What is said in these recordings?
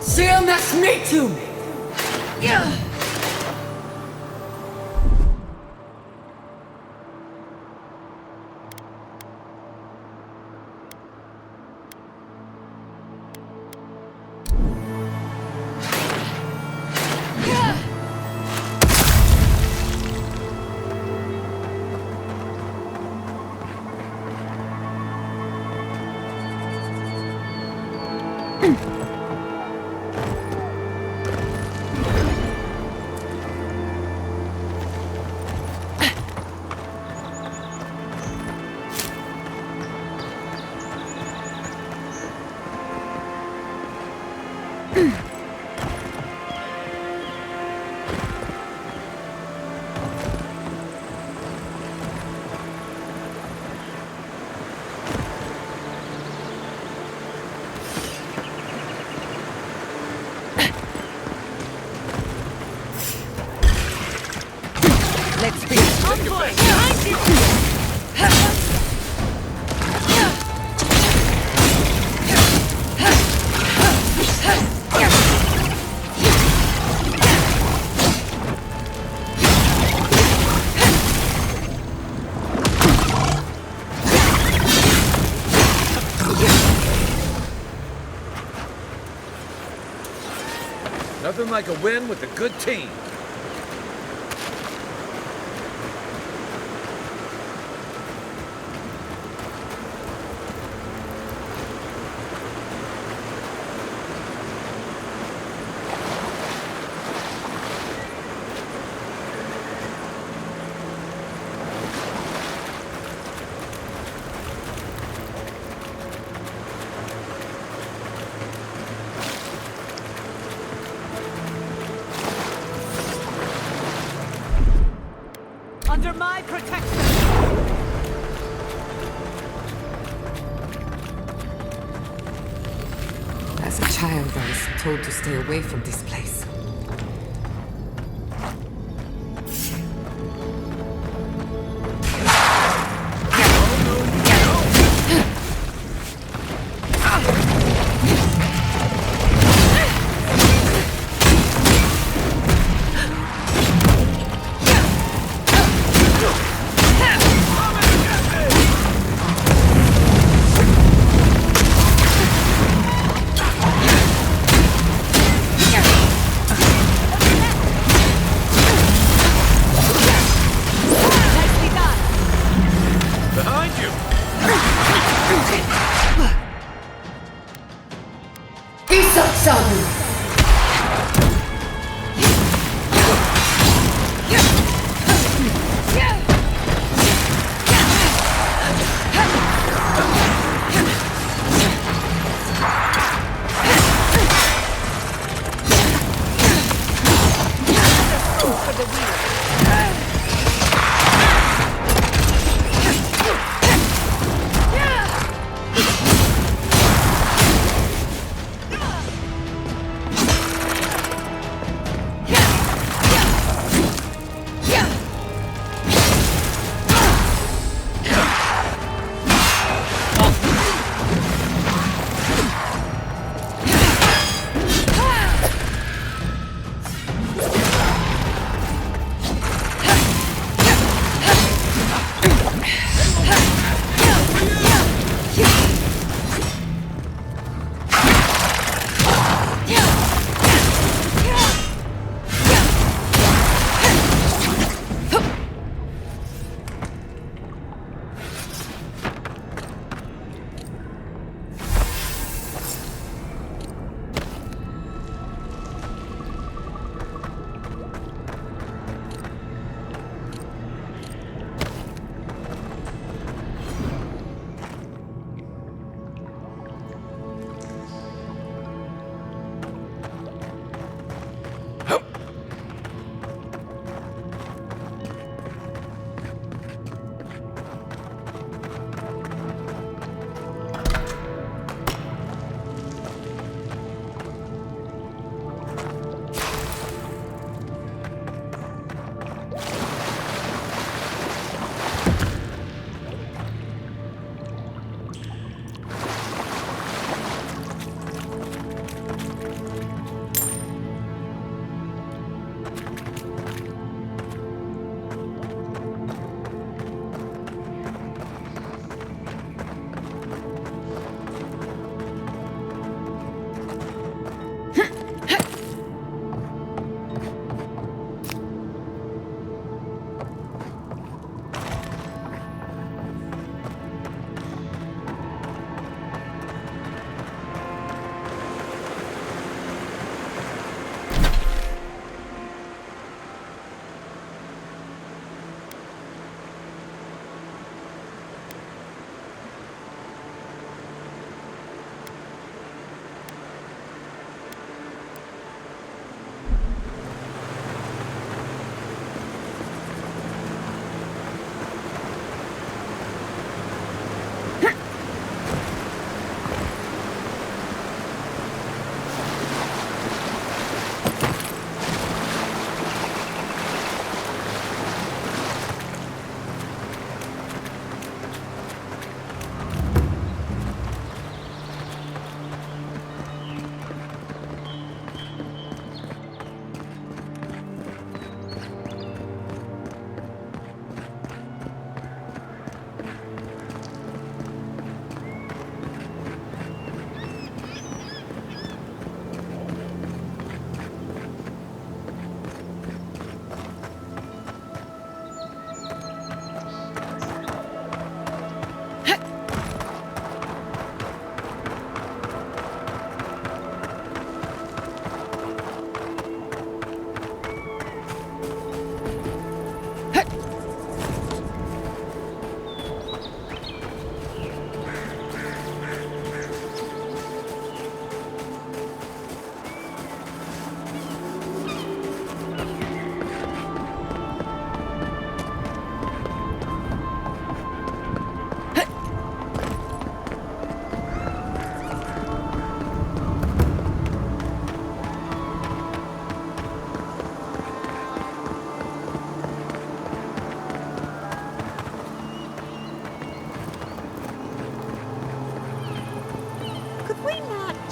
CMS me too! Yeah! Let's begin. Nothing like a win with a good team. Under my protection! As a child, I was told to stay away from this place.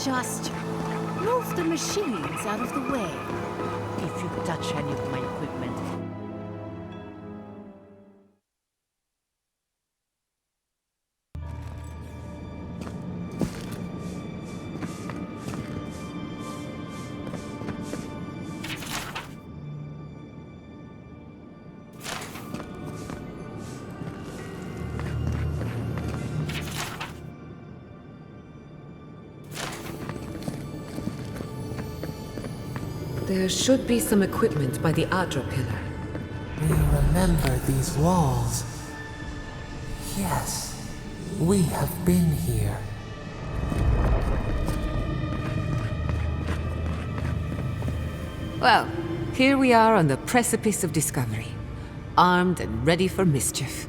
Just move the machines out of the way. If you touch any of my equipment, There should be some equipment by the Aedyr pillar. We remember these walls. Yes, we have been here. Well, here we are on the precipice of discovery. Armed and ready for mischief.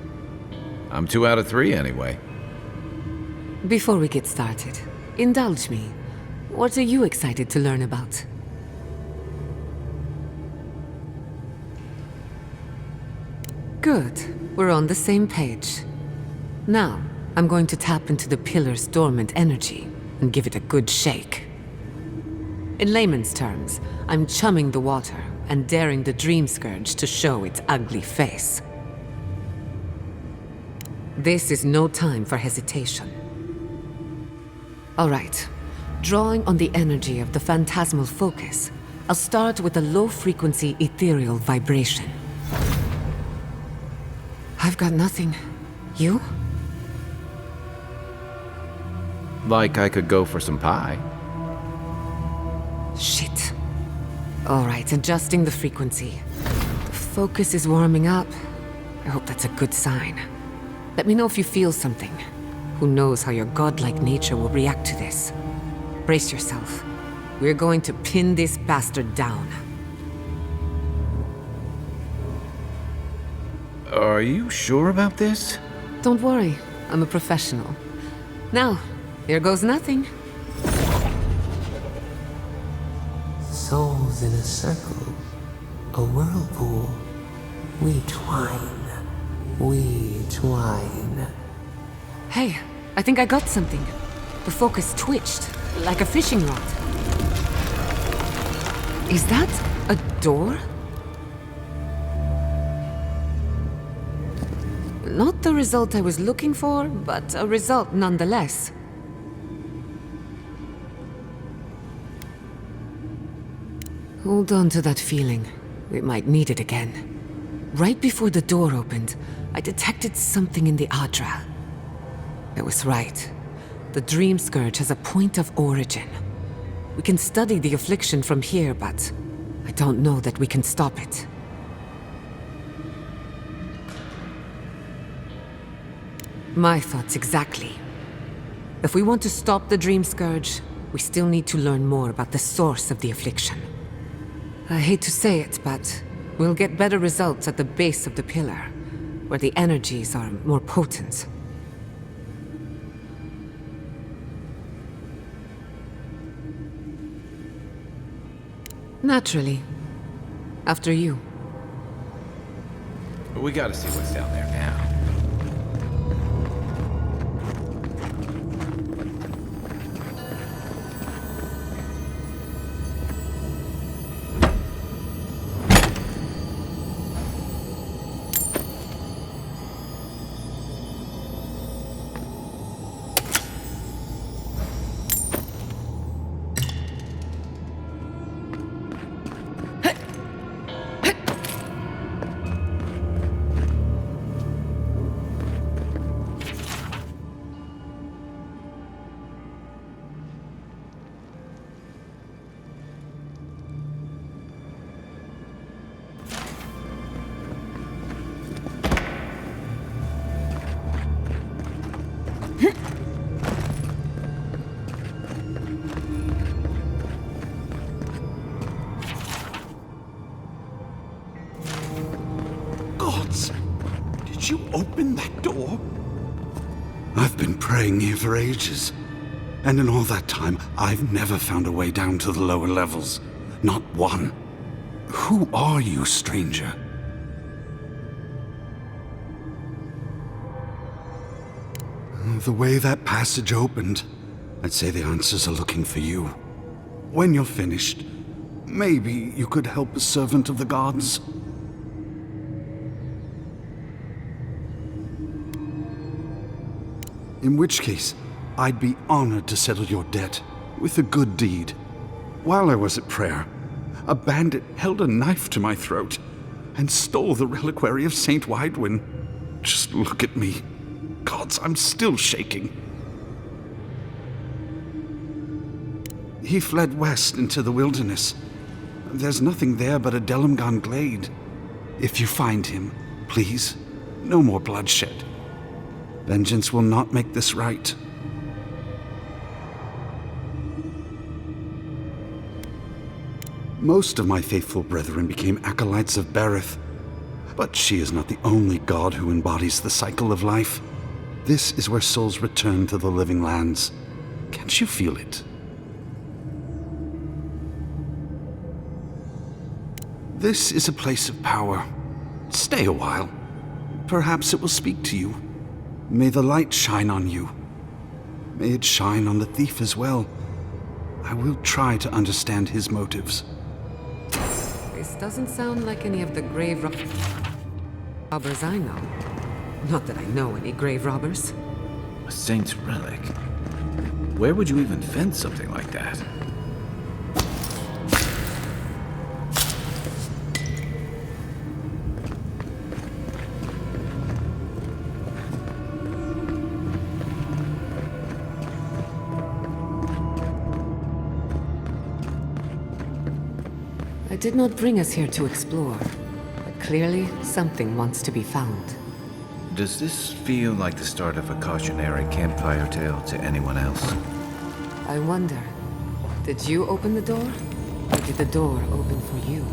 I'm 2 out of 3 anyway. Before we get started, indulge me. What are you excited to learn about? Good. We're on the same page. Now, I'm going to tap into the pillar's dormant energy and give it a good shake. In layman's terms, I'm chumming the water and daring the dream scourge to show its ugly face. This is no time for hesitation. All right. Drawing on the energy of the phantasmal focus, I'll start with a low-frequency ethereal vibration. I've got nothing. You? Like I could go for some pie. Shit. All right, adjusting the frequency. The focus is warming up. I hope that's a good sign. Let me know if you feel something. Who knows how your godlike nature will react to this. Brace yourself. We're going to pin this bastard down. Are you sure about this? Don't worry, I'm a professional. Now, here goes nothing. Souls in a circle, a whirlpool. We twine, we twine. Hey, I think I got something. The focus twitched, like a fishing rod. Is that a door? Not the result I was looking for, but a result nonetheless. Hold on to that feeling. We might need it again. Right before the door opened, I detected something in the Aedyr. I was right. The Dream Scourge has a point of origin. We can study the affliction from here, but I don't know that we can stop it. My thoughts exactly. If we want to stop the Dream Scourge, we still need to learn more about the source of the affliction. I hate to say it, but we'll get better results at the base of the pillar, where the energies are more potent. Naturally. After you. We gotta see what's down there now. You open that door? I've been praying here for ages. And in all that time, I've never found a way down to the lower levels. Not one. Who are you, stranger? The way that passage opened, I'd say the answers are looking for you. When you're finished, maybe you could help a servant of the gods? In which case, I'd be honored to settle your debt with a good deed. While I was at prayer, a bandit held a knife to my throat and stole the reliquary of Saint Widwin. Just look at me. Gods, I'm still shaking. He fled west into the wilderness. There's nothing there but a Delimgan glade. If you find him, please, no more bloodshed. Vengeance will not make this right. Most of my faithful brethren became acolytes of Berith, but she is not the only god who embodies the cycle of life. This is where souls return to the living lands. Can't you feel it? This is a place of power. Stay a while. Perhaps it will speak to you. May the light shine on you. May it shine on the thief as well. I will try to understand his motives. This doesn't sound like any of the grave robbers I know. Not that I know any grave robbers. A saint's relic? Where would you even find something like that? I did not bring us here to explore, but clearly something wants to be found. Does this feel like the start of a cautionary campfire tale to anyone else? I wonder, did you open the door? Or did the door open for you?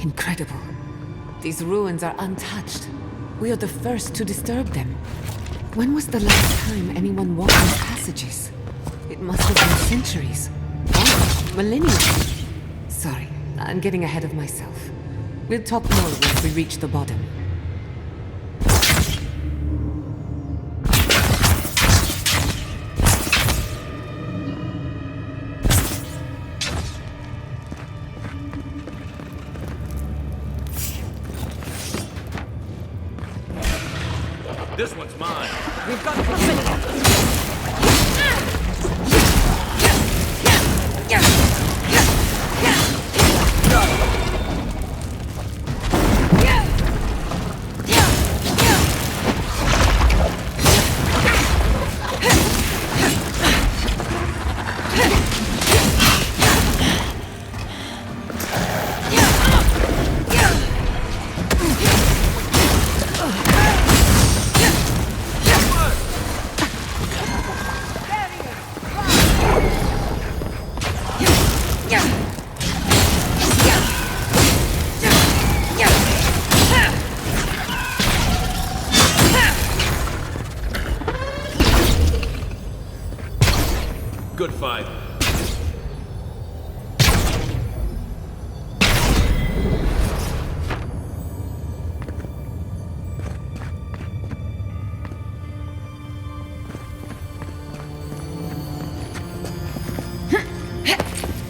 Incredible. These ruins are untouched. We are the first to disturb them. When was the last time anyone walked these passages? It must have been centuries. Or millennia. Sorry, I'm getting ahead of myself. We'll talk more once we reach the bottom. This one's mine. We've got company! Good fight.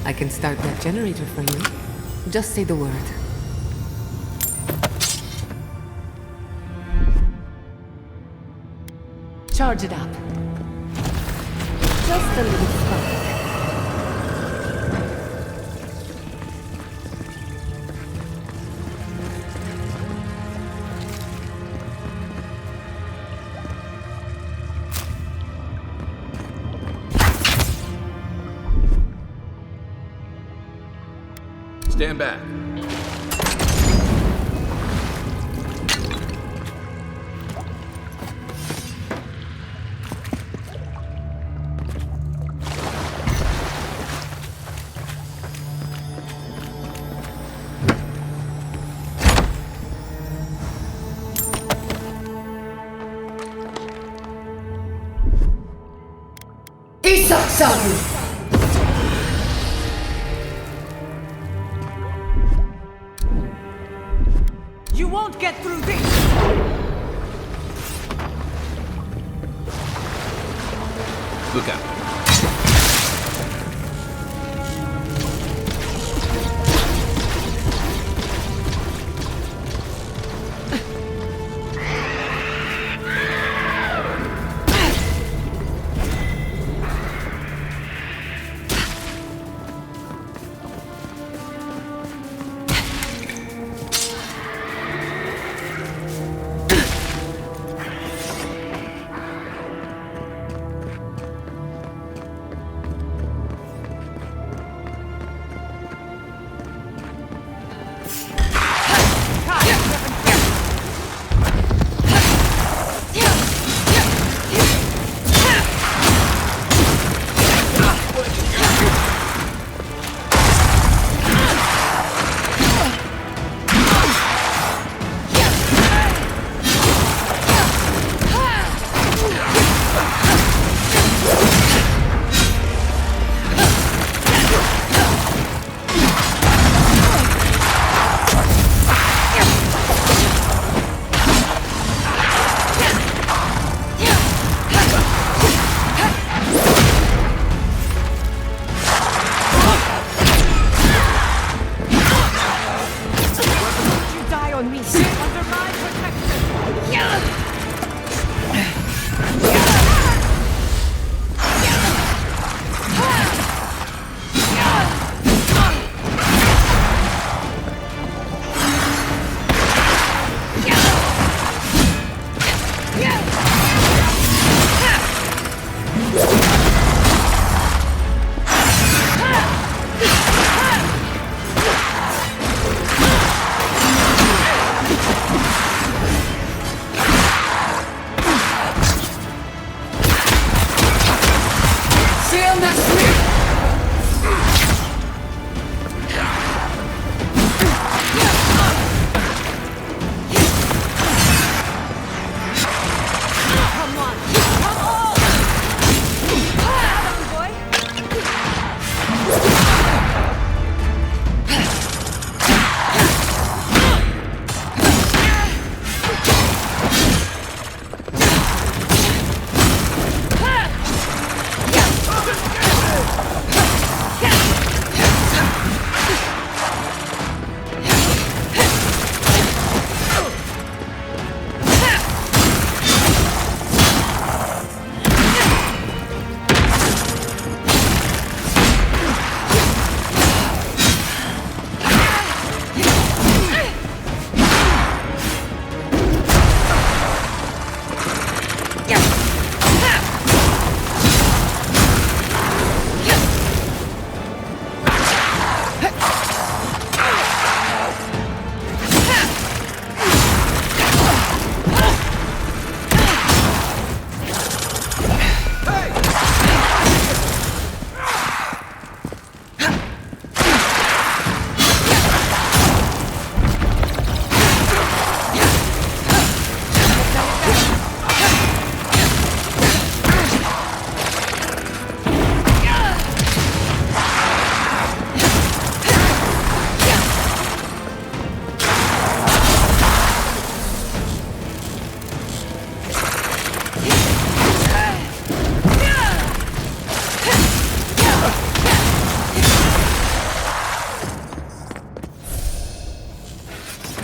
I can start that generator for you. Just say the word. Charge it up. Just a little spark. Stand back. You won't get through this! Look out.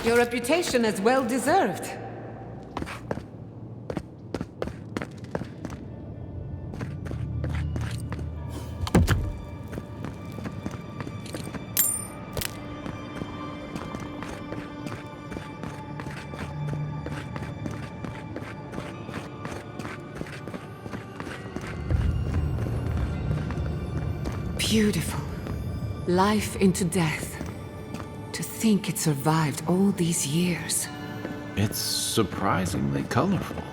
Your reputation is well deserved. Beautiful. Life into death. To think it survived all these years. It's surprisingly colorful.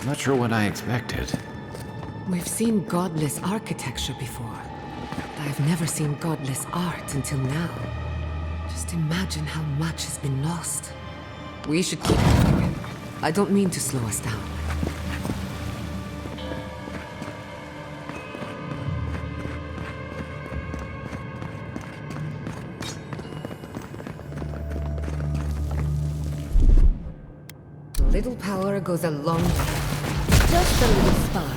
Not sure what I expected. We've seen godless architecture before, but I've never seen godless art until now. Just imagine how much has been lost. We should keep moving. I don't mean to slow us down. little power goes a long way. Just a little spark.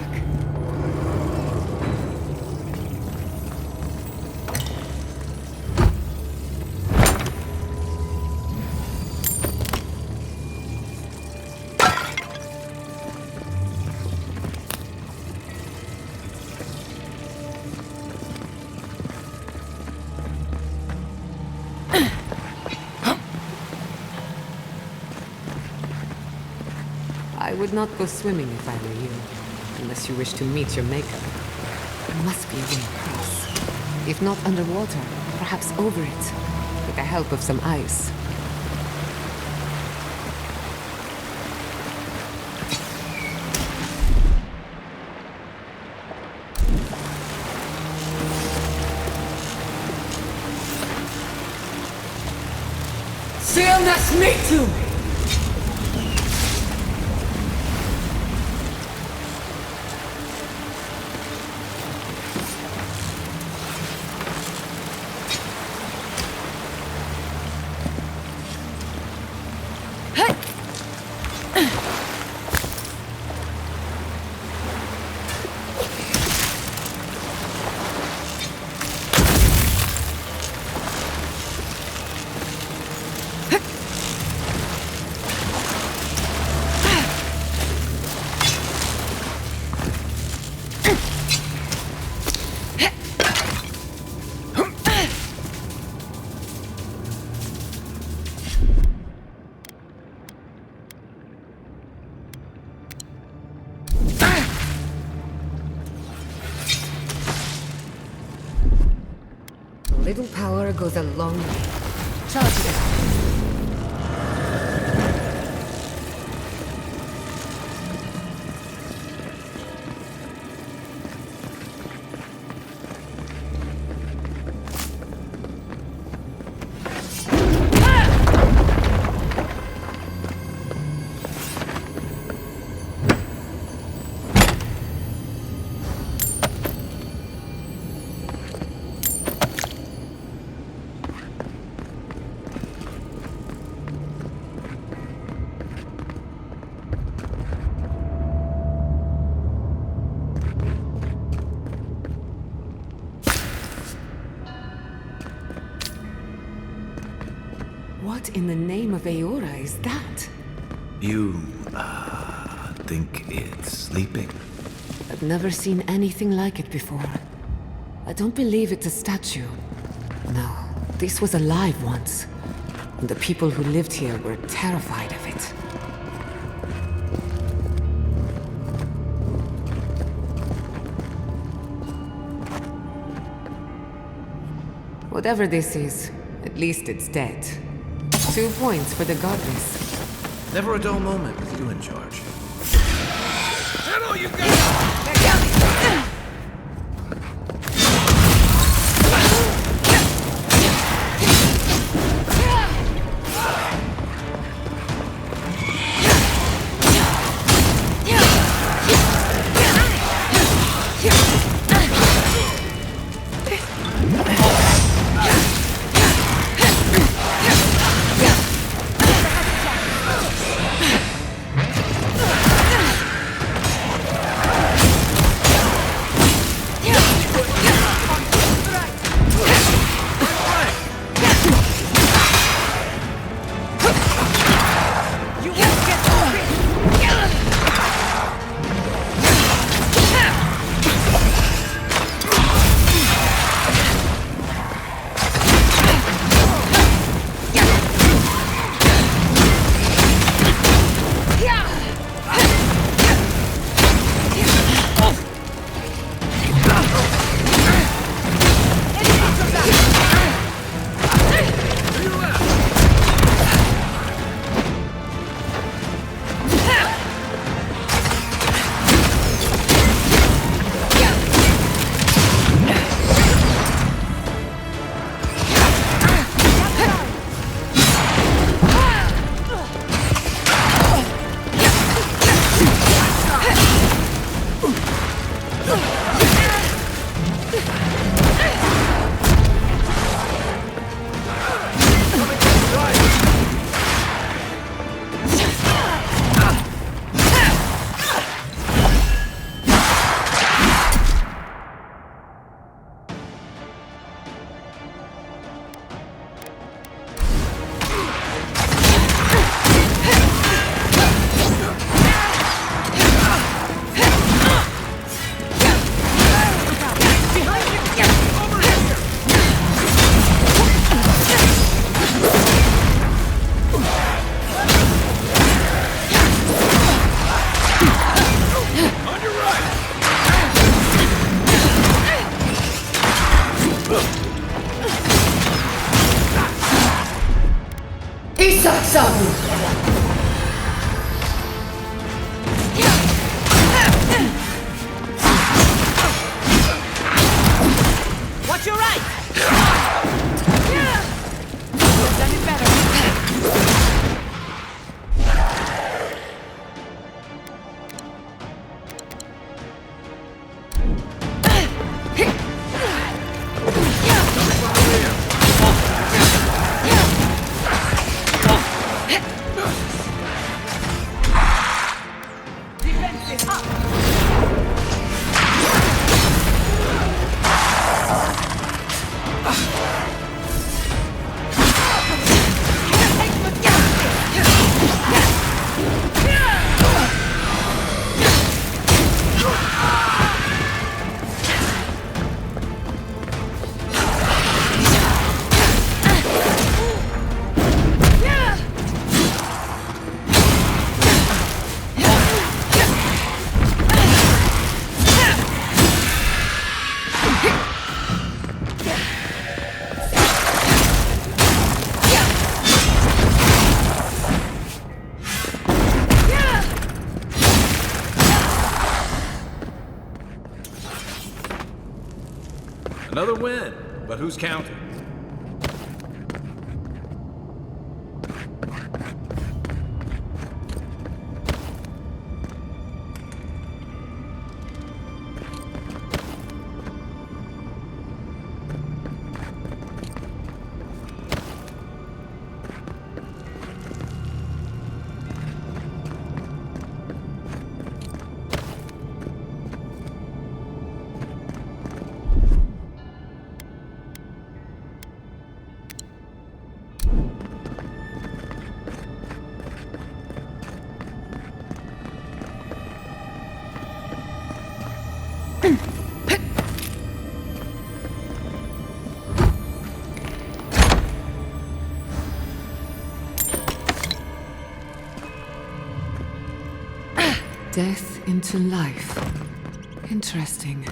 I would not go swimming if I were you, unless you wish to meet your maker. There must be a way across. If not underwater, perhaps over it, with the help of some ice. Seal das me too! Little power goes a long way. Charge it up. What in the name of Eora is that? You, think it's sleeping? I've never seen anything like it before. I don't believe it's a statue. No, this was alive once. And the people who lived here were terrified of it. Whatever this is, at least it's dead. 2 points for the godless. Never a dull moment with you in charge. Settle, you guys! Another win, but who's counting? Death into life. Interesting.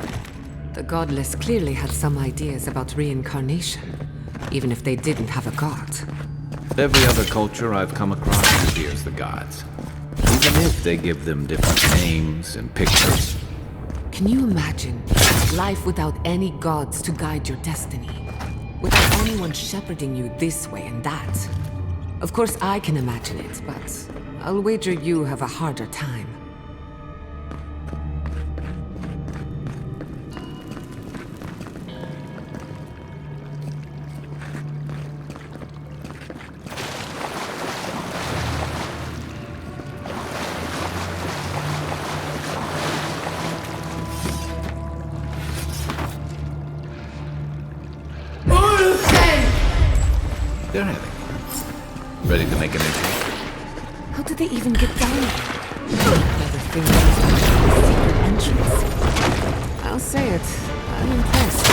The godless clearly had some ideas about reincarnation, even if they didn't have a god. Every other culture I've come across reveres the gods, even if they give them different names and pictures. Can you imagine life without any gods to guide your destiny? Without anyone shepherding you this way and that? Of course I can imagine it, but I'll wager you have a harder time. They're having fun. Ready to make an entry? How did they even get down there? Another thing was a secret entrance. I'll say it, I'm impressed.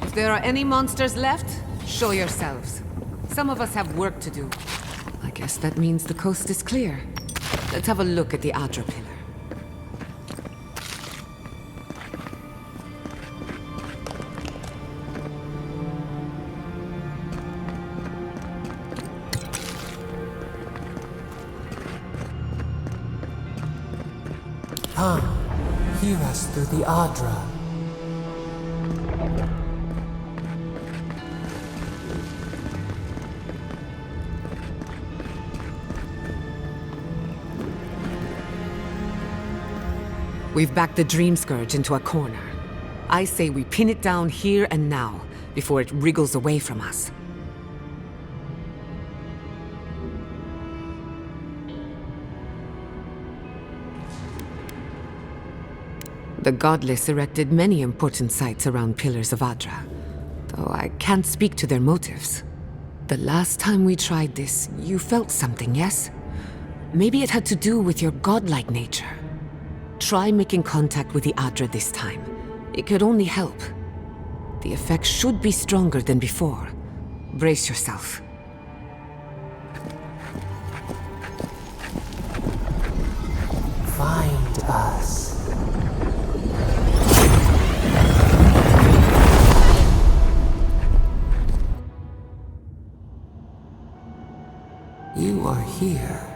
If there are any monsters left, show yourselves. Some of us have work to do. I guess that means the coast is clear. Let's have a look at the Aedyr pillar. Come, hear us through the Aedyr. We've backed the Dream Scourge into a corner. I say we pin it down here and now, before it wriggles away from us. The Godless erected many important sites around Pillars of Aedyr, though I can't speak to their motives. The last time we tried this, you felt something, yes? Maybe it had to do with your godlike nature. Try making contact with the Aedyr this time. It could only help. The effect should be stronger than before. Brace yourself. Find us. You are here.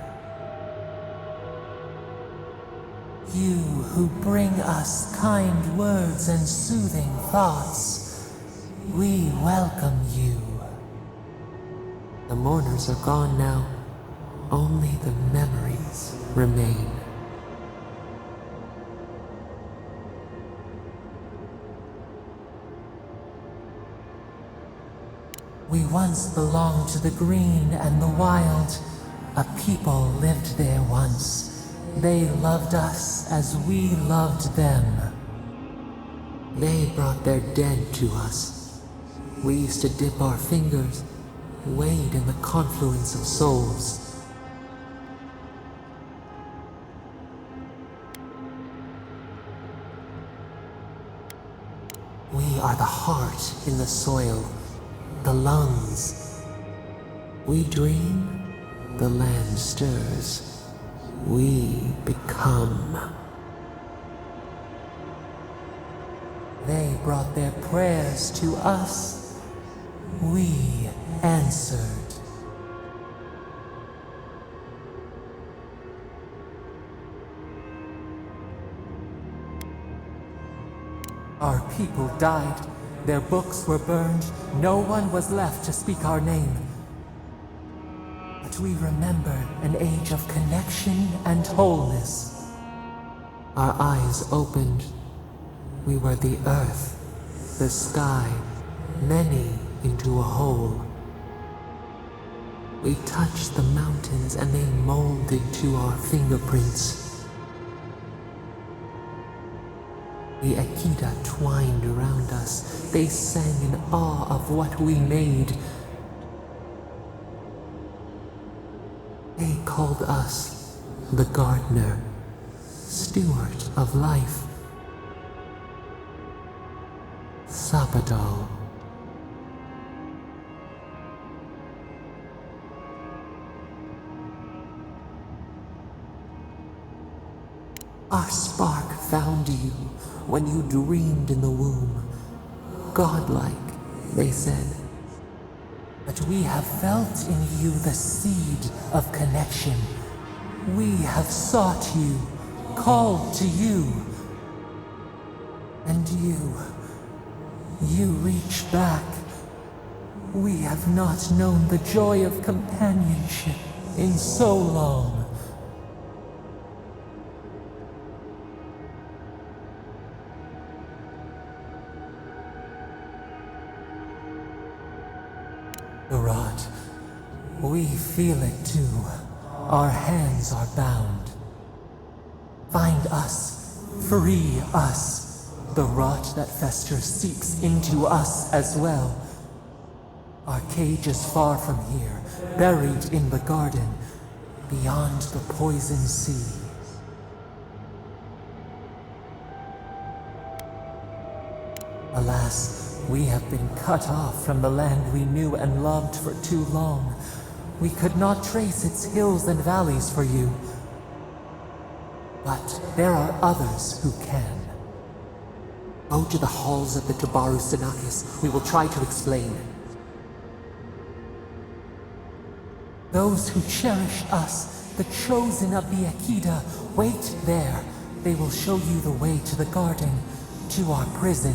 You who bring us kind words and soothing thoughts, we welcome you. The mourners are gone now. Only the memories remain. We once belonged to the green and the wild. A people lived there once. They loved us as we loved them. They brought their dead to us. We used to dip our fingers, wade in the confluence of souls. We are the heart in the soil, the lungs. We dream, the land stirs. We become. They brought their prayers to us. We answered. Our people died. Their books were burned. No one was left to speak our name. But we remember an age of connection and wholeness. Our eyes opened. We were the earth, the sky, many into a whole. We touched the mountains and they molded to our fingerprints. The Akita twined around us. They sang in awe of what we made. They called us the gardener, steward of life. Sabadal. Our spark found you when you dreamed in the womb. Godlike, they said. But we have felt in you the seed of connection. We have sought you, called to you. And you reach back. We have not known the joy of companionship in so long. The rot. We feel it too. Our hands are bound. Find us. Free us. The rot that festers seeps into us as well. Our cage is far from here, buried in the garden, beyond the poison sea. Alas, we have been cut off from the land we knew and loved for too long. We could not trace its hills and valleys for you. But there are others who can. Go to the halls of the Tabaru Sinakis. We will try to explain. Those who cherish us, the chosen of the Akida, wait there. They will show you the way to the garden, to our prison.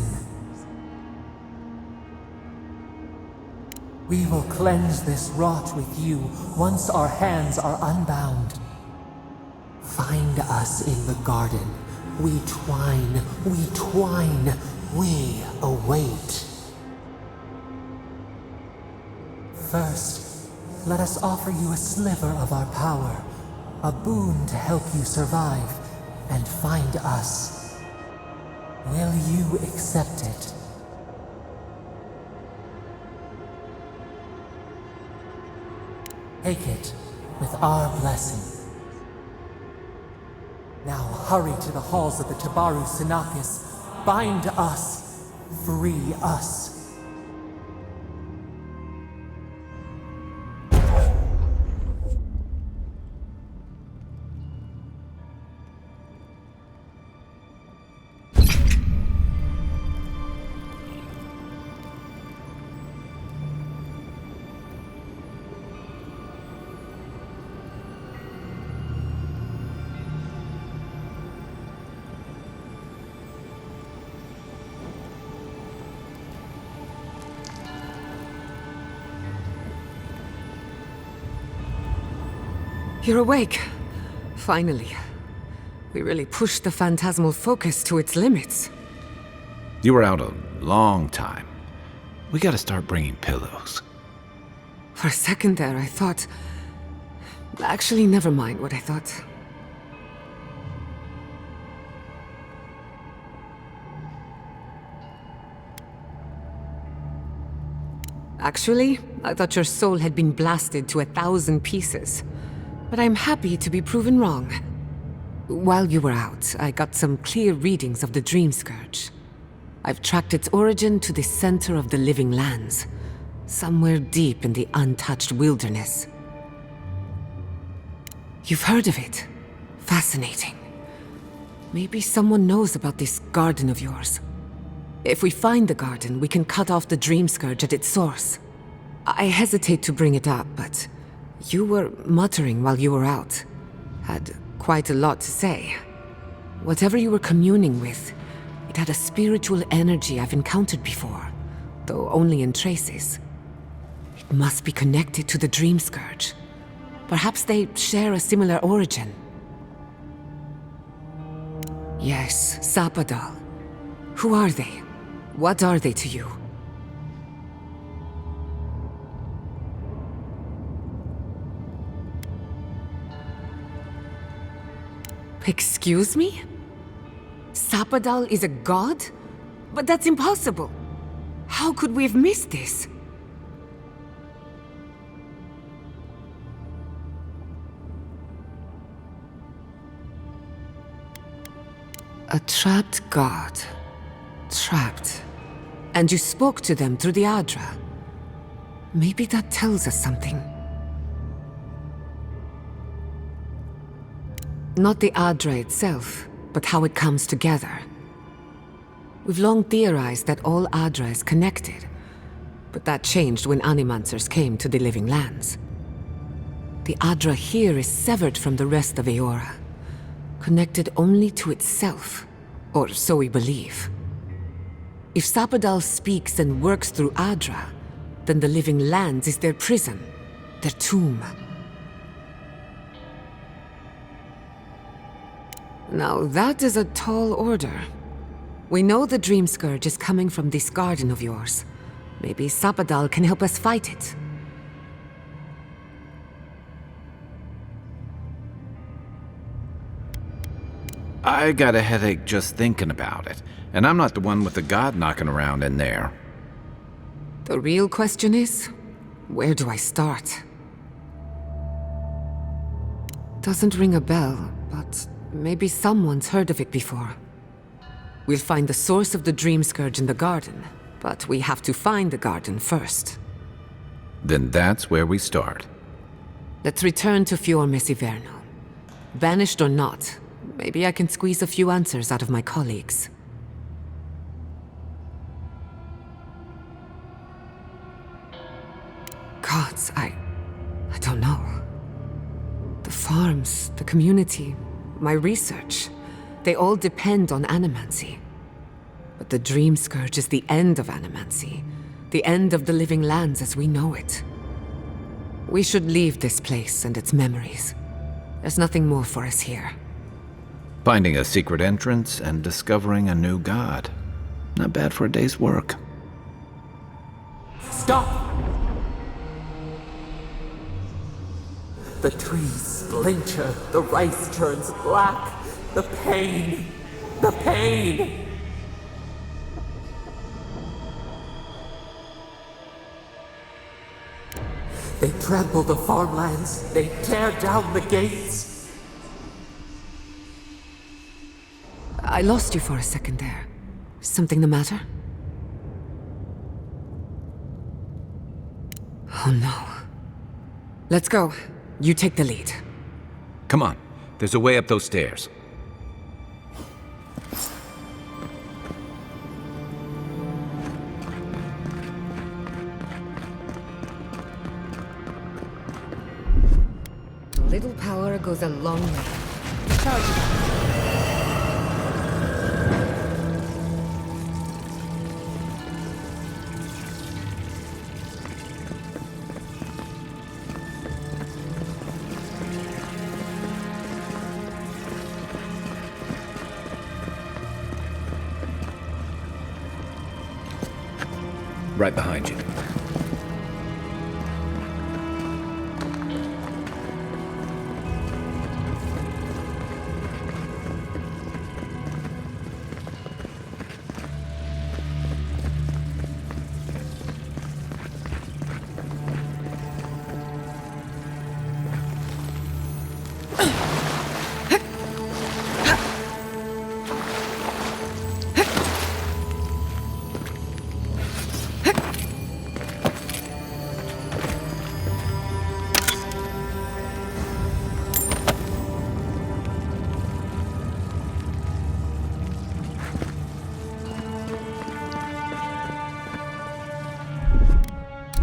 We will cleanse this rot with you once our hands are unbound. Find us in the garden. We twine, we await. First, let us offer you a sliver of our power, a boon to help you survive and find us. Will you accept it? Take it with our blessing. Now hurry to the halls of the Tabaru Sinakis. Bind us. Free us. You're awake. Finally. We really pushed the phantasmal focus to its limits. You were out a long time. We gotta start bringing pillows. For a second there, I thought... Actually, never mind what I thought. Actually, I thought your soul had been blasted to 1,000 pieces. But I'm happy to be proven wrong. While you were out, I got some clear readings of the Dream Scourge. I've tracked its origin to the center of the living lands, somewhere deep in the untouched wilderness. You've heard of it. Fascinating. Maybe someone knows about this garden of yours. If we find the garden, we can cut off the Dream Scourge at its source. I hesitate to bring it up, but you were muttering while you were out. Had quite a lot to say. Whatever you were communing with, it had a spiritual energy I've encountered before, though only in traces. It must be connected to the Dream Scourge. Perhaps they share a similar origin. Yes, Sapadal. Who are they? What are they to you? Excuse me? Sapadal is a god? But that's impossible. How could we have missed this? A trapped god. Trapped. And you spoke to them through the Adra. Maybe that tells us something. Not the Adra itself, but how it comes together. We've long theorized that all Aedyr is connected, but that changed when Animancers came to the Living Lands. The Aedyr here is severed from the rest of Eora, connected only to itself, or so we believe. If Sapadal speaks and works through Aedyr, then the Living Lands is their prison, their tomb. Now that is a tall order. We know the Dream Scourge is coming from this garden of yours. Maybe Sapadal can help us fight it. I got a headache just thinking about it, and I'm not the one with the god knocking around in there. The real question is, where do I start? Doesn't ring a bell, but maybe someone's heard of it before. We'll find the source of the Dream Scourge in the garden, but we have to find the garden first. Then that's where we start. Let's return to Fior Mesiverno. Banished or not, maybe I can squeeze a few answers out of my colleagues. Gods, I don't know. The farms, the community, my research, they all depend on animancy. But the Dream Scourge is the end of animancy, the end of the Living Lands as we know it. We should leave this place and its memories. There's nothing more for us here. Finding a secret entrance and discovering a new god. Not bad for a day's work. Stop! The trees splinter, the rice turns black. The pain! The pain! They trample the farmlands, they tear down the gates. I lost you for a second there. Something the matter? Oh no. Let's go. You take the lead. Come on, there's a way up those stairs. A little power goes a long way. Charge it up. Right behind you.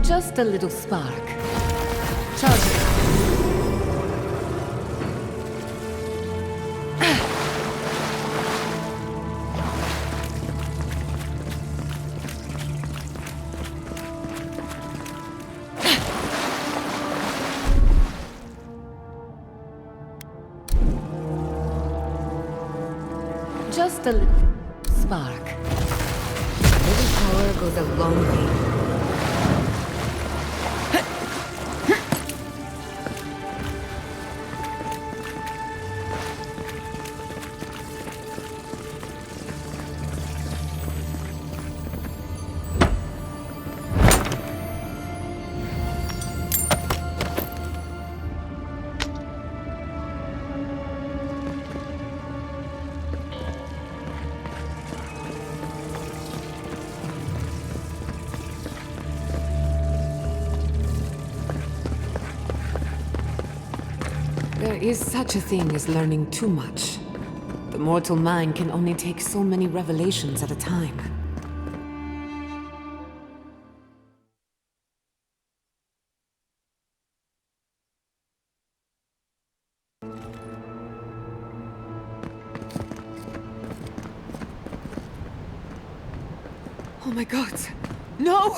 Just a little spark. Charge it up. Just a little spark. A little power goes a long way. There is such a thing as learning too much. The mortal mind can only take so many revelations at a time. Oh my god. No!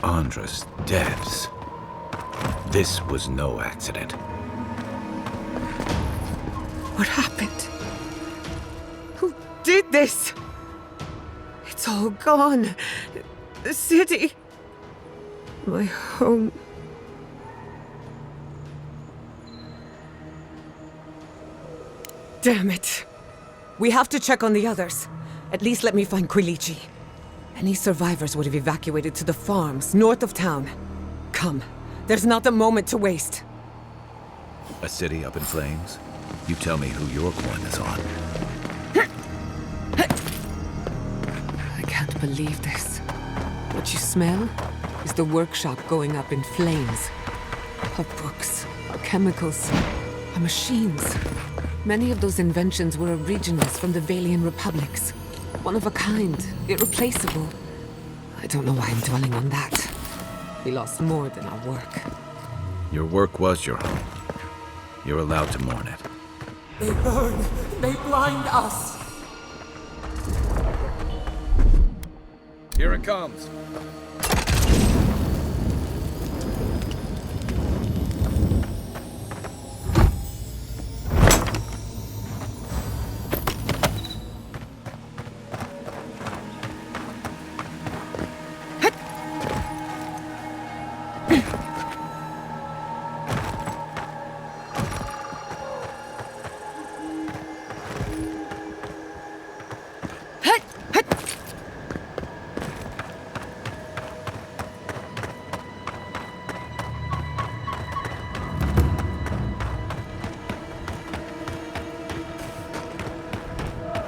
Andra's deaths. This was no accident. What happened? Who did this? It's all gone. The city. My home. Damn it. We have to check on the others. At least let me find Quilici. Any survivors would have evacuated to the farms north of town. Come. There's not a moment to waste. A city up in flames? You tell me who your coin is on. I can't believe this. What you smell is the workshop going up in flames. Our books, our chemicals, our machines. Many of those inventions were originals from the Valian republics. One of a kind, irreplaceable. I don't know why I'm dwelling on that. We lost more than our work. Your work was your home. You're allowed to mourn it. They burn. They blind us. Here it comes.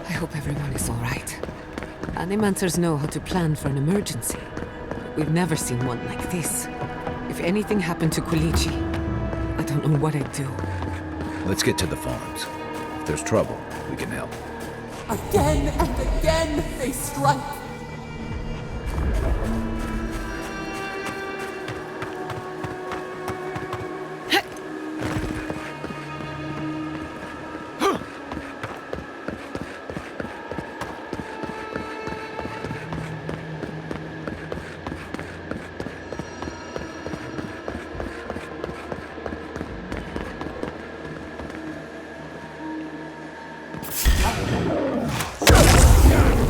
I hope everyone is all right. Animancers know how to plan for an emergency. We've never seen one like this. If anything happened to Quilici, I don't know what I'd do. Let's get to the farms. If there's trouble, we can help. Again and again they strike.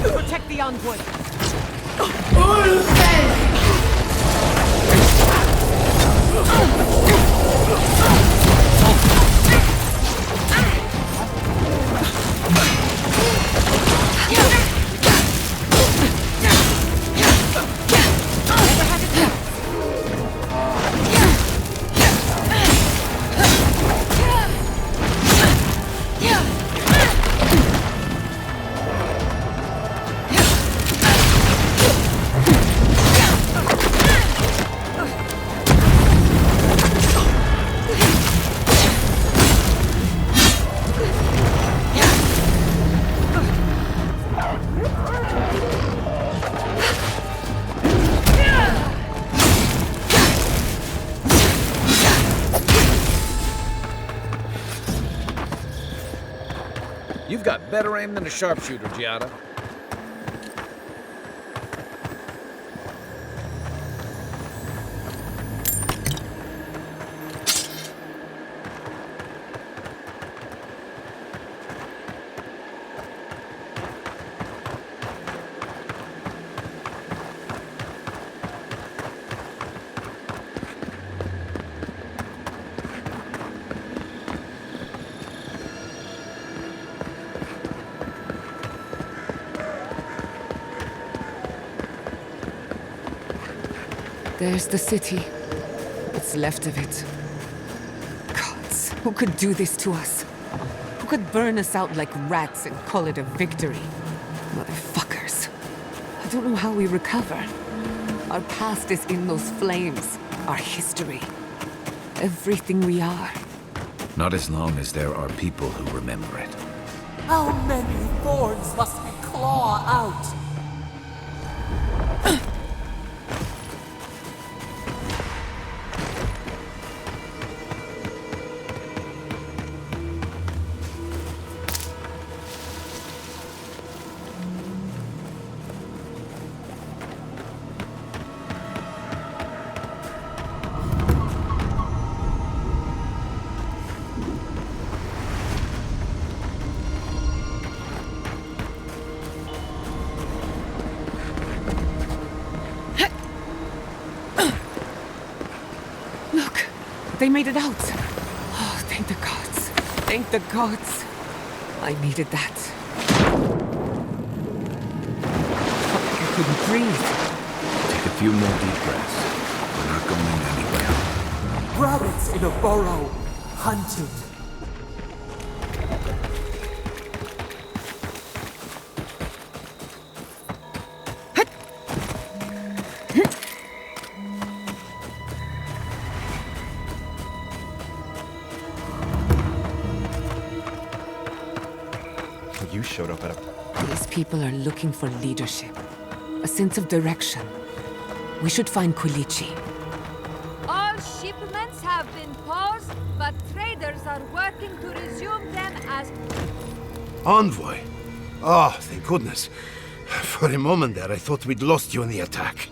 Protect the envoy! You've got better aim than a sharpshooter, Giada. There's the city. What's left of it. Gods, who could do this to us? Who could burn us out like rats and call it a victory? Motherfuckers. I don't know how we recover. Our past is in those flames. Our history. Everything we are. Not as long as there are people who remember it. How many thorns must we claw out? They made it out. Oh, thank the gods. Thank the gods. I needed that. Felt like I couldn't breathe. Take a few more deep breaths. We're not going anywhere. Rabbits in a burrow, hunted. You showed up at a... These people are looking for leadership. A sense of direction. We should find Quilici. All shipments have been paused, but traders are working to resume them as... Envoy? Oh, thank goodness. For a moment there, I thought we'd lost you in the attack.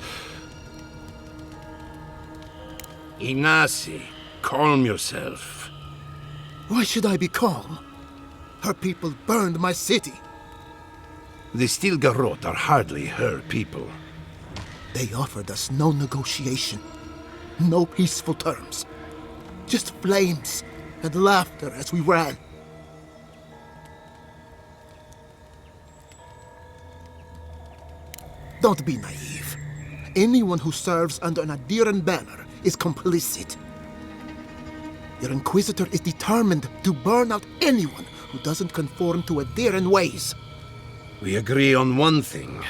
Inasi, calm yourself. Why should I be calm? Her people burned my city. The Stilgarrot are hardly her people. They offered us no negotiation, no peaceful terms. Just flames and laughter as we ran. Don't be naive. Anyone who serves under an Aedyran banner is complicit. Your Inquisitor is determined to burn out anyone who doesn't conform to Aedyran ways. We agree on one thing.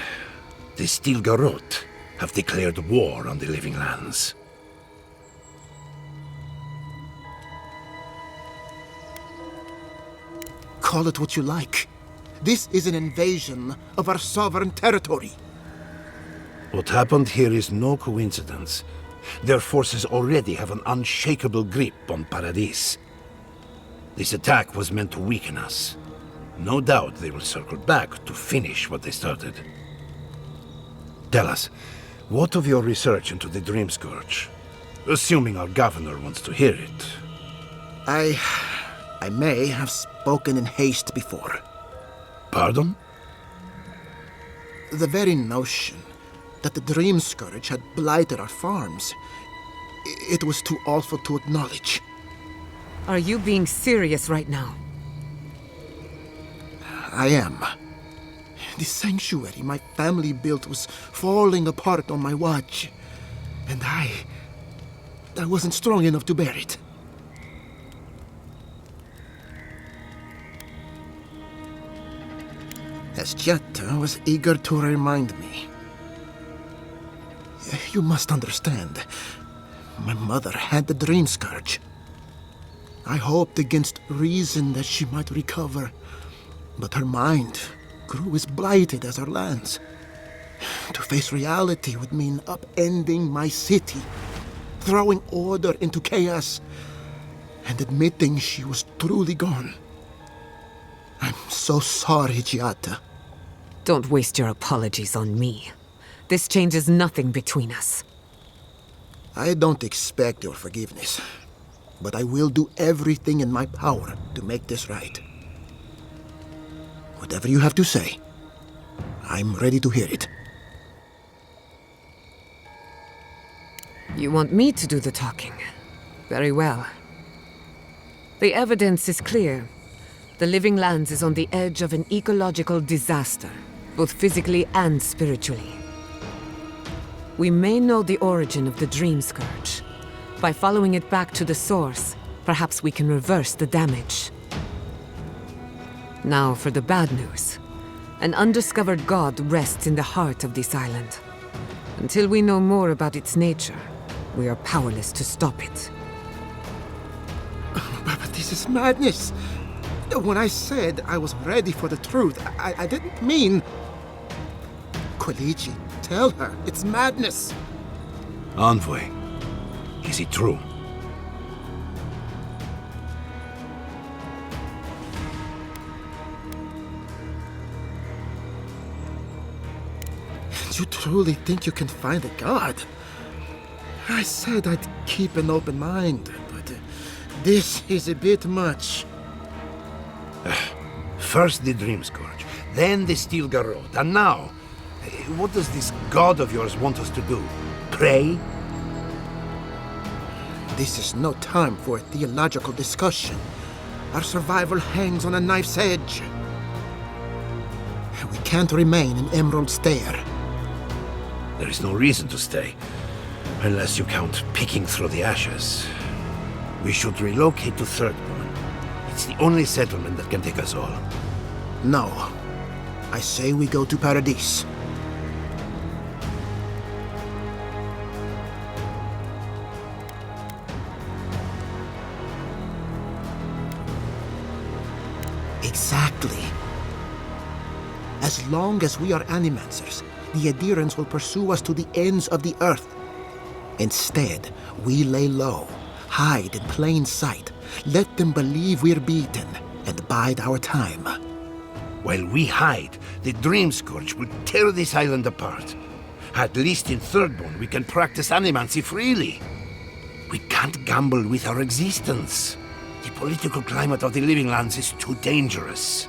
The Stilgarrot have declared war on the Living Lands. Call it what you like. This is an invasion of our sovereign territory. What happened here is no coincidence. Their forces already have an unshakable grip on Paradis. This attack was meant to weaken us. No doubt they will circle back to finish what they started. Tell us, what of your research into the Dream Scourge? Assuming our governor wants to hear it. I may have spoken in haste before. Pardon? The very notion that the Dream Scourge had blighted our farms, it was too awful to acknowledge. Are you being serious right now? I am. The sanctuary my family built was falling apart on my watch. And I wasn't strong enough to bear it. Esjetta was eager to remind me. You must understand. My mother had the Dream Scourge. I hoped against reason that she might recover, but her mind grew as blighted as her lands. To face reality would mean upending my city, throwing order into chaos, and admitting she was truly gone. I'm so sorry, Giada. Don't waste your apologies on me. This changes nothing between us. I don't expect your forgiveness, but I will do everything in my power to make this right. Whatever you have to say, I'm ready to hear it. You want me to do the talking? Very well. The evidence is clear. The Living Lands is on the edge of an ecological disaster, both physically and spiritually. We may know the origin of the Dream Scourge. By following it back to the source, perhaps we can reverse the damage. Now for the bad news. An undiscovered god rests in the heart of this island. Until we know more about its nature, we are powerless to stop it. But this is madness. When I said I was ready for the truth, I didn't mean... Quilici, tell her, it's madness. Envoy, is it true? You truly think you can find a god? I said I'd keep an open mind, but this is a bit much. First the Dream Scourge, then the Steel Garrote, and now... what does this god of yours want us to do? Pray? This is no time for a theological discussion. Our survival hangs on a knife's edge. We can't remain in Emerald Stair. There is no reason to stay, unless you count picking through the ashes. We should relocate to Thirdborn. It's the only settlement that can take us all. No. I say we go to Paradise. Exactly. As long as we are animancers, the Aedyrans will pursue us to the ends of the earth. Instead, we lay low, hide in plain sight, let them believe we're beaten, and bide our time. While we hide, the Dream Scourge will tear this island apart. At least in Thirdborn, we can practice animancy freely. We can't gamble with our existence. The political climate of the Living Lands is too dangerous.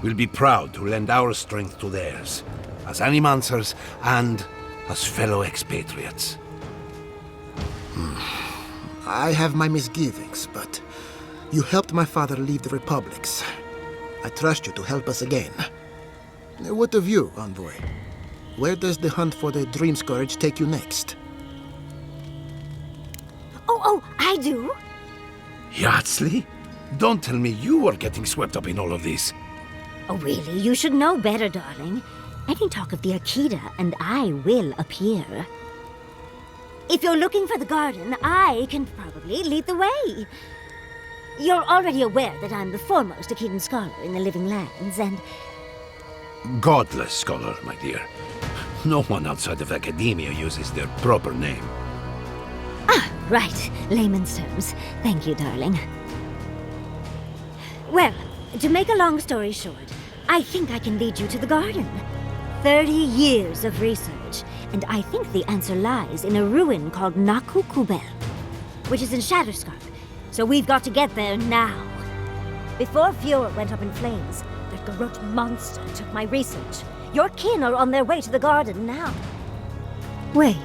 We'll be proud to lend our strength to theirs, as animancers and as fellow expatriates. I have my misgivings, but you helped my father leave the republics. I trust you to help us again. What of you, Envoy? Where does the hunt for the Dream Scourge take you next? Oh, I do. Yardsley? Don't tell me you are getting swept up in all of this. Oh, really? You should know better, darling. Any talk of the Akita, and I will appear. If you're looking for the garden, I can probably lead the way. You're already aware that I'm the foremost Akitan scholar in the Living Lands, and... Godless scholar, my dear. No one outside of academia uses their proper name. Ah, right. Layman's terms. Thank you, darling. Well, to make a long story short, I think I can lead you to the garden. 30 years of research, and I think the answer lies in a ruin called Naku Kubel, which is in Shatterscarp. So we've got to get there now. Before Fiora went up in flames, that garrote monster took my research. Your kin are on their way to the garden now. Wait.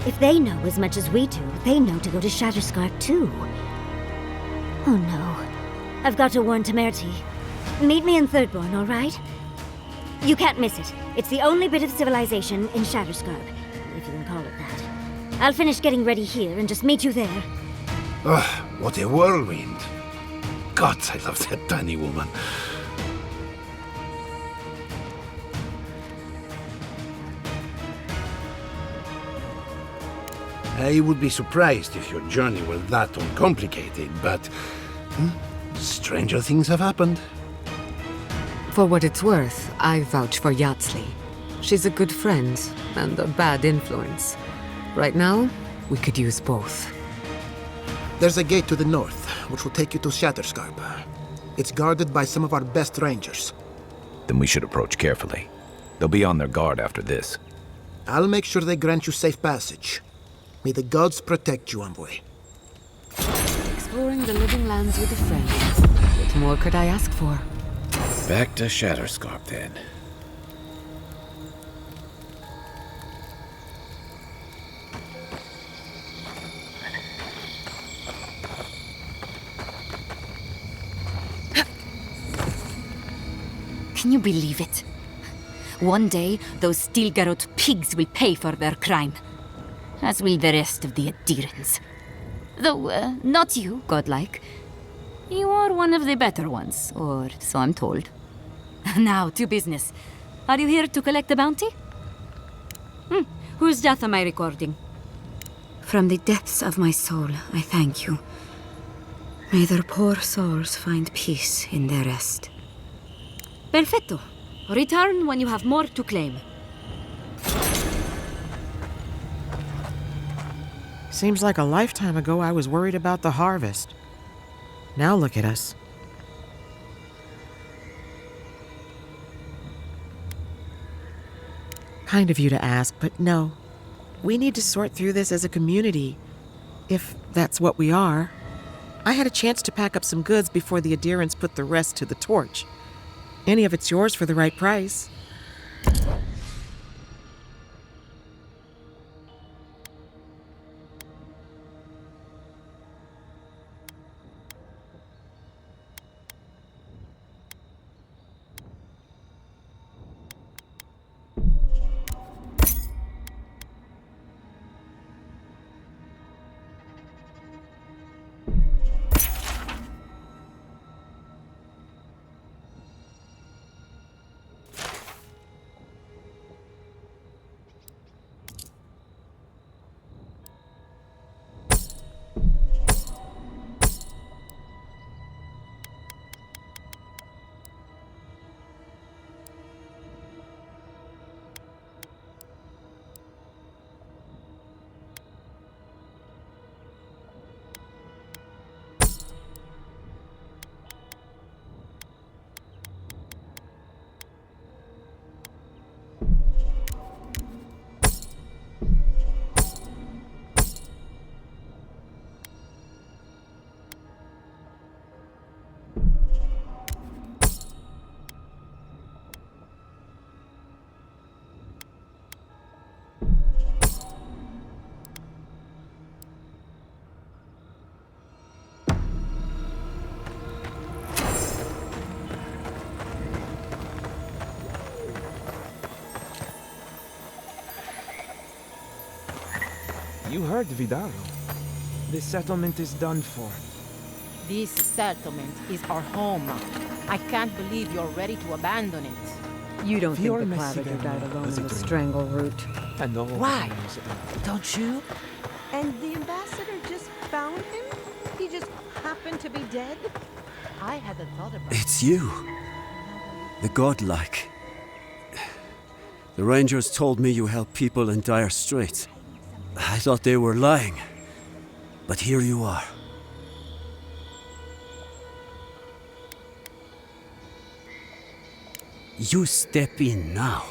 If they know as much as we do, they know to go to Shatterscarp too. Oh no. I've got to warn Temerity. Meet me in Thirdborn, all right? You can't miss it. It's the only bit of civilization in Shatterscarp, if you can call it that. I'll finish getting ready here and just meet you there. Ugh, what a whirlwind. Gods, I love that tiny woman. I would be surprised if your journey were that uncomplicated, but stranger things have happened. For what it's worth, I vouch for Yardsley. She's a good friend and a bad influence. Right now, we could use both. There's a gate to the north, which will take you to Shatterscarp. It's guarded by some of our best rangers. Then we should approach carefully. They'll be on their guard after this. I'll make sure they grant you safe passage. May the gods protect you, Envoy. Exploring the Living Lands with a friend. What more could I ask for? Back to Shatterscarp, then. Can you believe it? One day, those Steel-Garrote pigs will pay for their crime. As will the rest of the Aedyrans. Though, not you, godlike. You are one of the better ones, or so I'm told. Now, to business. Are you here to collect the bounty? Whose death am I recording? From the depths of my soul, I thank you. May their poor souls find peace in their rest. Perfecto. Return when you have more to claim. Seems like a lifetime ago I was worried about the harvest. Now look at us. Kind of you to ask, but no. We need to sort through this as a community, if that's what we are. I had a chance to pack up some goods before the adherents put the rest to the torch. Any of it's yours for the right price. You heard Vidaro. This settlement is done for. This settlement is our home. I can't believe you're ready to abandon it. You don't think the Claviger died alone in the strangle route? Why? Don't you? And the ambassador just found him? He just happened to be dead? I hadn't thought about it. It's you. The godlike. The rangers told me you help people in dire straits. I thought they were lying. But here you are. You step in now,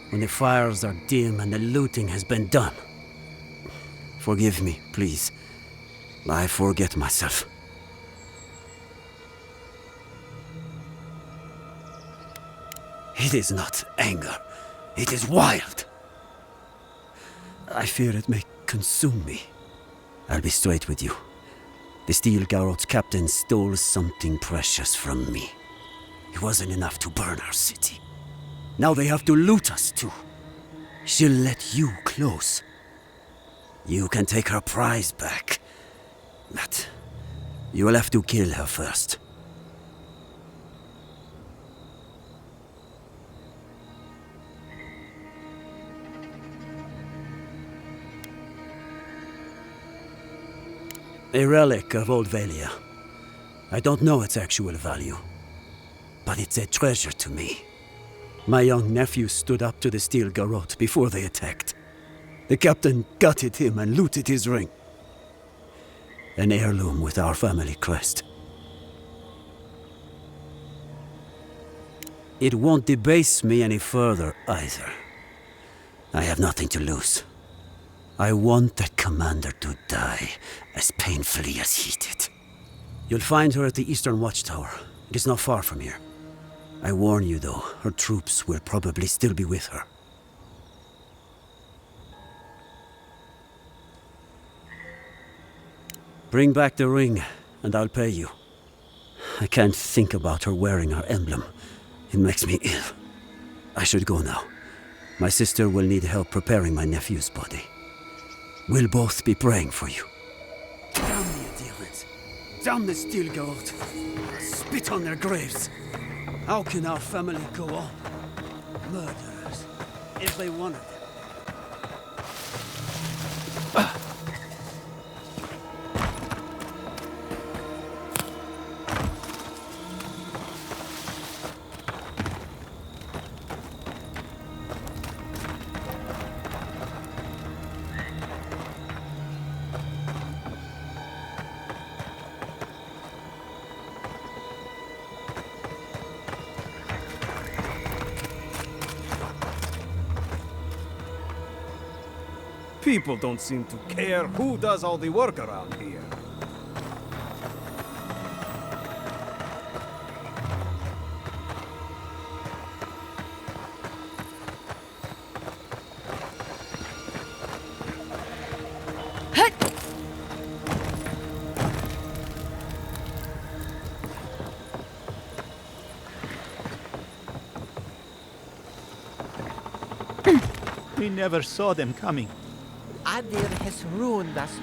when the fires are dim and the looting has been done. Forgive me, please. I forget myself. It is not anger. It is wild. I fear it may consume me. I'll be straight with you. The Steel Garrot's captain stole something precious from me. It wasn't enough to burn our city. Now they have to loot us too. She'll let you close. You can take her prize back. But you will have to kill her first. A relic of Old Valia. I don't know its actual value, but it's a treasure to me. My young nephew stood up to the Steel Garrot before they attacked. The captain gutted him and looted his ring. An heirloom with our family crest. It won't debase me any further either. I have nothing to lose. I want that commander to die as painfully as he did. You'll find her at the Eastern Watchtower. It is not far from here. I warn you though, her troops will probably still be with her. Bring back the ring, and I'll pay you. I can't think about her wearing her emblem. It makes me ill. I should go now. My sister will need help preparing my nephew's body. We'll both be praying for you. Damn the adherents! Damn the Steel Garrot! Spit on their graves! How can our family go on? Murderers. Every one of them. People don't seem to care who does all the work around here. We never saw them coming. Aedyr has ruined us.